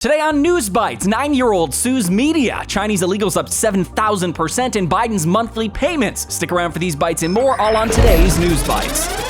Today on Newsbytes, 9-year-old sues media. Chinese illegals up 7,000% in Biden's monthly payments. Stick around for these bites and more, all on today's Newsbytes.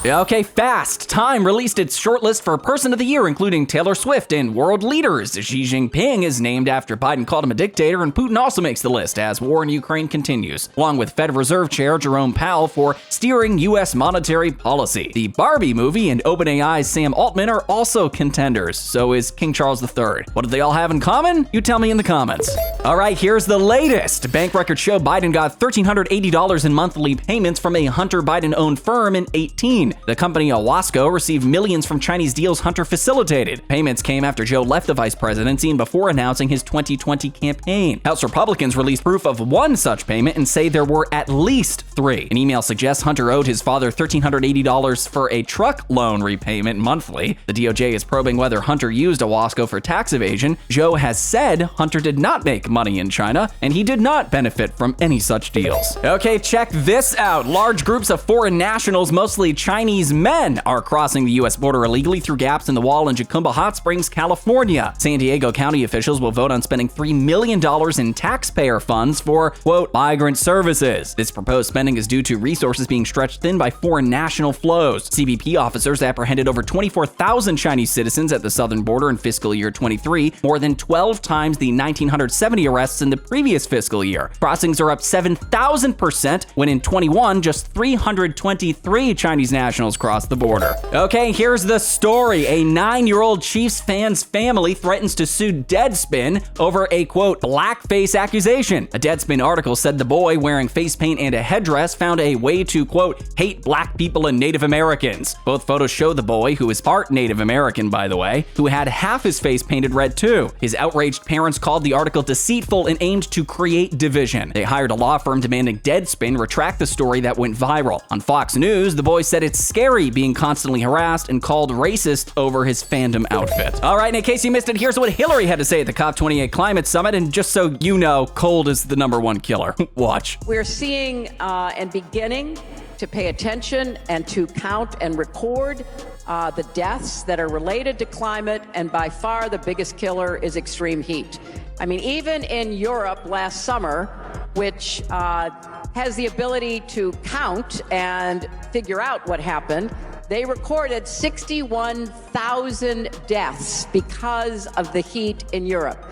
Okay, fast. Time released its shortlist for Person of the Year, including Taylor Swift and world leaders. Xi Jinping is named after Biden called him a dictator, and Putin also makes the list as war in Ukraine continues, along with Fed Reserve Chair Jerome Powell for steering U.S. monetary policy. The Barbie movie and OpenAI's Sam Altman are also contenders. So is King Charles III. What do they all have in common? You tell me in the comments. All right, here's the latest. Bank records show Biden got $1,380 in monthly payments from a Hunter Biden-owned firm in 2018. The company Owasco received millions from Chinese deals Hunter facilitated. Payments came after Joe left the vice presidency and before announcing his 2020 campaign. House Republicans released proof of one such payment and say there were at least 3. An email suggests Hunter owed his father $1,380 for a truck loan repayment monthly. The DOJ is probing whether Hunter used Owasco for tax evasion. Joe has said Hunter did not make money in China, and he did not benefit from any such deals. Okay, check this out. Large groups of foreign nationals, mostly Chinese men, are crossing the U.S. border illegally through gaps in the wall in Jacumba Hot Springs, California. San Diego County officials will vote on spending $3 million in taxpayer funds for, quote, migrant services. This proposed spending is due to resources being stretched thin by foreign national flows. CBP officers apprehended over 24,000 Chinese citizens at the southern border in fiscal year 23, more than 12 times the 1,970 arrests in the previous fiscal year. Crossings are up 7,000% when in 21, just 323 Chinese nationals crossed the border. Okay, here's the story. A 9-year-old Chiefs fan's family threatens to sue Deadspin over a, quote, blackface accusation. A Deadspin article said the boy wearing face paint and a headdress found a way to, quote, hate black people and Native Americans. Both photos show the boy, who is part Native American, by the way, who had half his face painted red too. His outraged parents called the article deceitful and aimed to create division. They hired a law firm demanding Deadspin retract the story that went viral. On Fox News, the boy said it's scary being constantly harassed and called racist over his fandom outfit. All right, and in case you missed it, here's what Hillary had to say at the COP28 climate summit, and just so you know, cold is the #1 killer. Watch. We're seeing and beginning to pay attention and to count and record the deaths that are related to climate, and by far the biggest killer is extreme heat. I mean, even in Europe last summer, which has the ability to count and figure out what happened, they recorded 61,000 deaths because of the heat in Europe.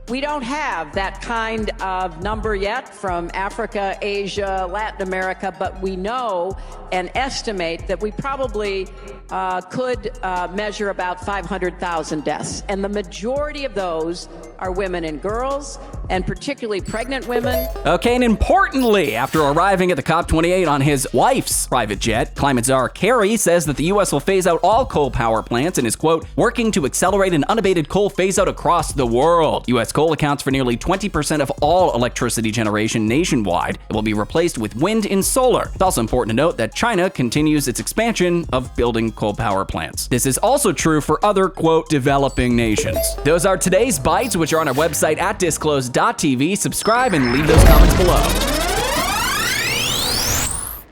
We don't have that kind of number yet from Africa, Asia, Latin America, but we know and estimate that we probably could measure about 500,000 deaths. And the majority of those are women and girls, and particularly pregnant women. Okay, and importantly, after arriving at the COP28 on his wife's private jet, climate czar Kerry says that the U.S. will phase out all coal power plants and is, quote, working to accelerate an unabated coal phase-out across the world. U.S. coal accounts for nearly 20% of all electricity generation nationwide. It will be replaced with wind and solar. It's also important to note that China continues its expansion of building coal power plants. This is also true for other, quote, developing nations. Those are today's bites, which are on our website at Disclose.tv. Subscribe and leave those comments below.